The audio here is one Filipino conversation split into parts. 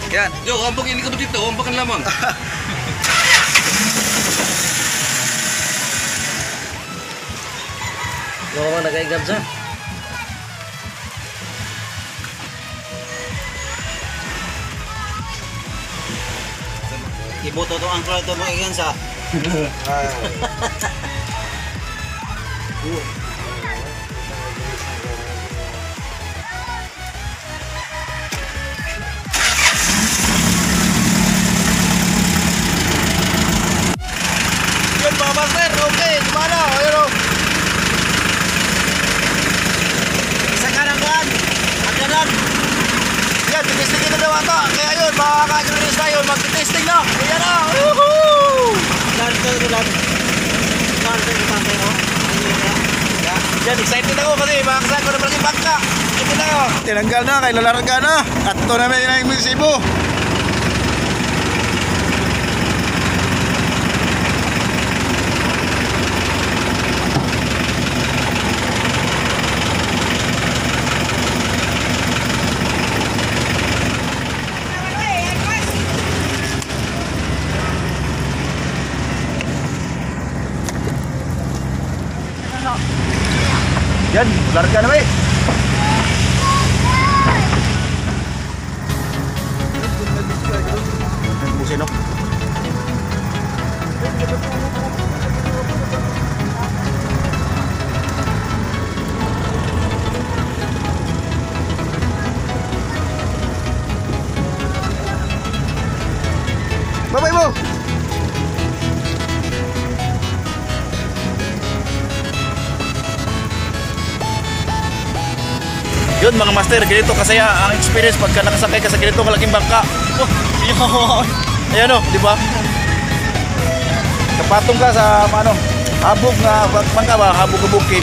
Yan. Yo, ambak ini kamu dito, ambakan lamang. Mga bang nag-aigab sa? Iboto to ang klo to mga igansa. Yun mga master, okay, gimana? Ayun o. Isa ka ng gaan. Agyanan. Yan, testing na daw ata. Kaya yun, mga ka-journalist tayo, mag-testing na. Ayan na, woohoo! Lahat ko ito lahat. Lahat ko ito mo. Yan, excited ako kasi makakasahan ko na malaking bangka. Ito na yun. Tinanggal na, kay lalarga na. At ito namin yung Cebu. Yan, larga na ba eh. Busin o. Bye-bye mo. Yun mga master, ganito kasaya ang experience pagka nakasakay ka sa ganito kalaking bangka. Oh, yun. Ayan o, di ba? Kapatong ka sa ano, habog na bangka ba, habog na bukid.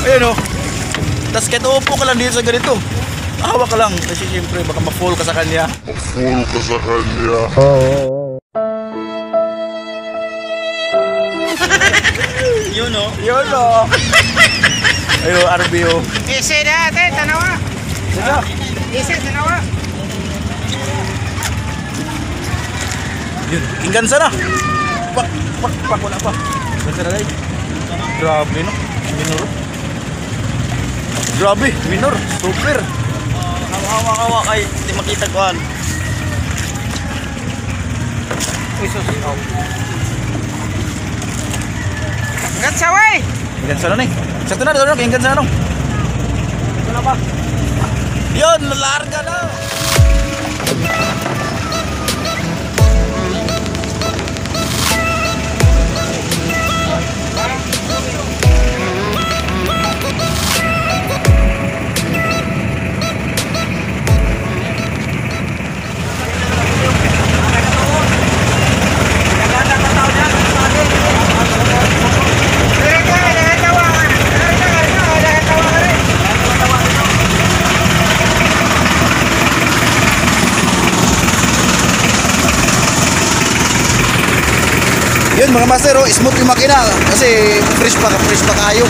Ayan o. Tapos kahit uupo ka lang dito sa ganito, ahawa ka lang. Kasi siyempre baka ma-fall ka sa kanya. Ma-fall ka sa kanya. Yun o. Yun o. Ayun, RBO. Isi na ate, tanawa. Sino? Isi, tanawa. Yun, inggansa na. Pak, wala pa. Inggansa na guys. Grabe no, minor. Grabe, minor, super. Hawa kay di makita kuan. Uy, sus. Gansa way. Inggansa na nih. Satu na doon, inggansa na nung. Wala pa. Yun, larga na. Yun mga master, oh, smooth yung makina kasi fresh pa kayo.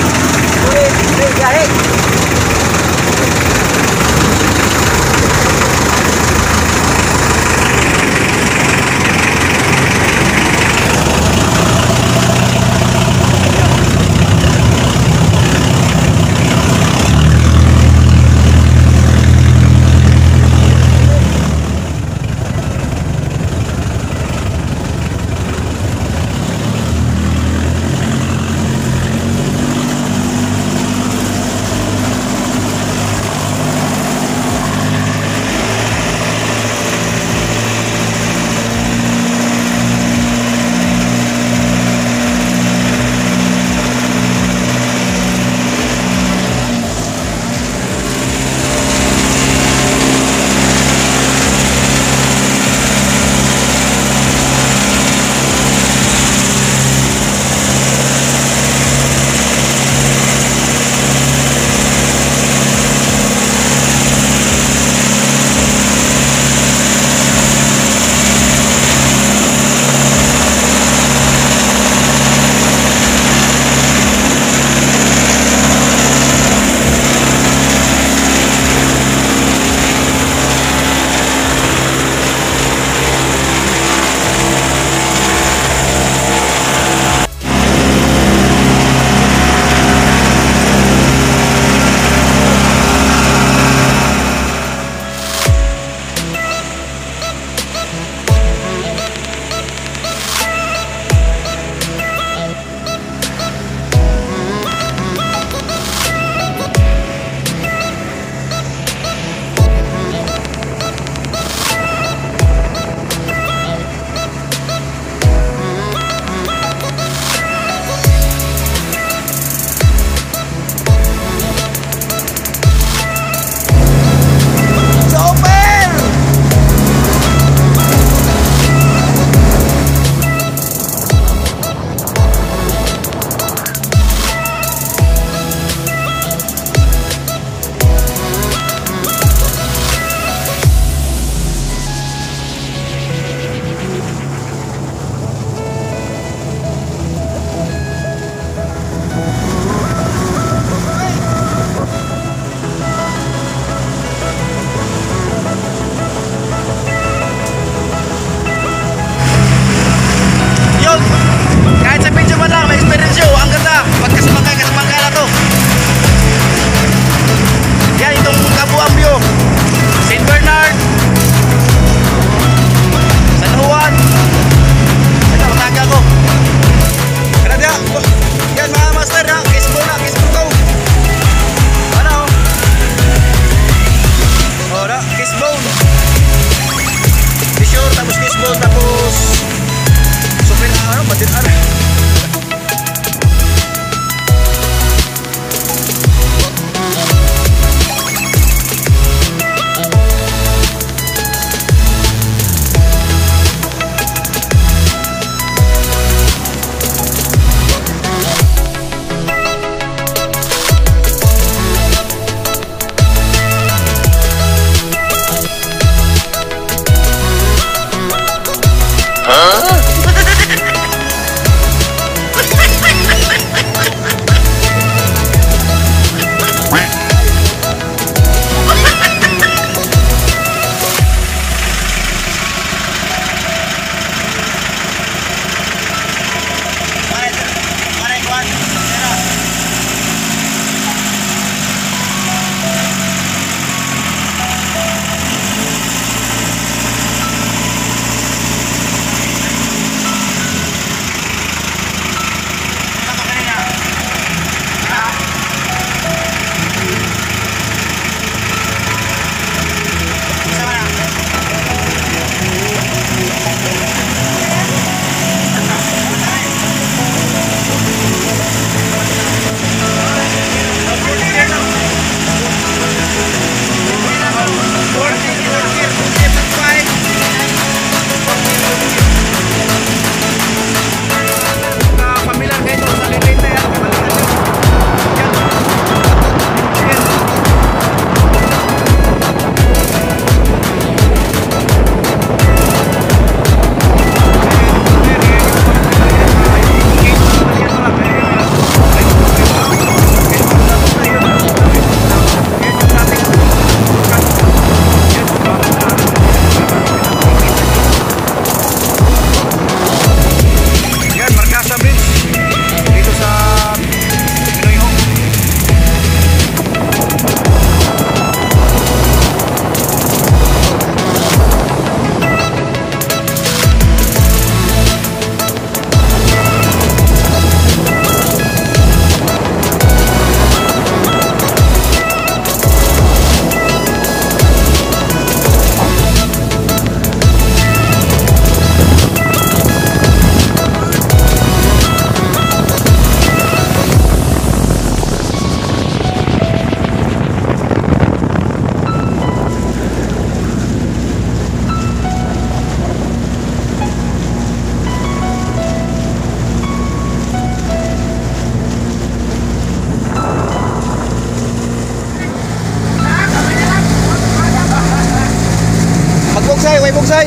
Usay.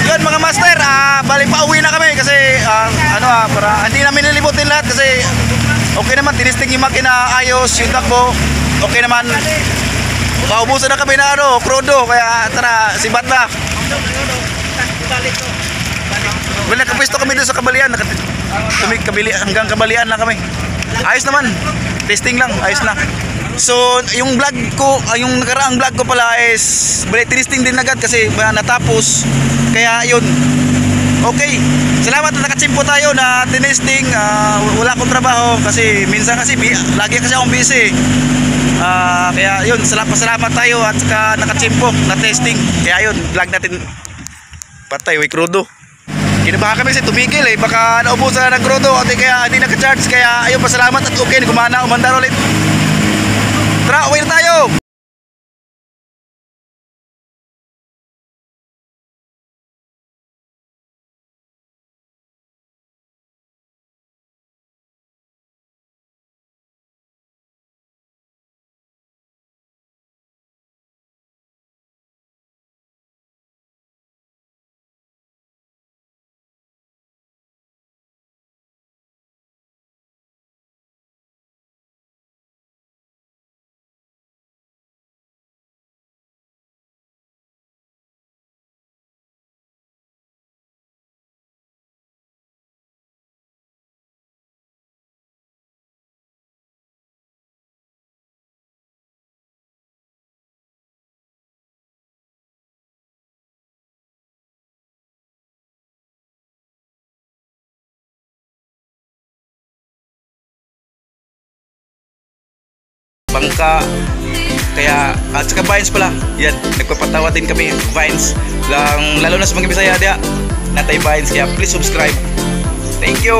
Yun mga master, balik pa uwi na kami kasi para hindi namin nilibutin lahat kasi okay naman, tinisting yung makina, ayos yung takbo, okay naman. Maubusan na kami na krudo, kaya tara, sibat na. Well, nakapwesto kami doon sa Kabalian, hanggang Kabalian lang kami. Ayos naman, testing lang, ayos na. So, yung vlog ko, yung nakaraang vlog ko pala is tinisting din agad kasi natapos. Kaya yun, okay. Salamat na nakachimpo tayo na tinisting. Wala akong trabaho kasi minsan kasi lagi kasi akong busy. Kaya yun, salamat tayo at saka nakachimpo na testing. Kaya yun, vlog natin patay, way crudo. Kinabahan kami kasi tumigil baka naubusan na ng crudo at kaya hindi naka-charge. Kaya ayun, pasalamat at okay, gumana, umandar ulit. Tara, uwi na tayo! Bangka, kaya at saka Vines pala, yan, nagpapatawa din kami, Vines lang, lalo na sa mga Bisaya dia natay Vines, kaya please subscribe. Thank you.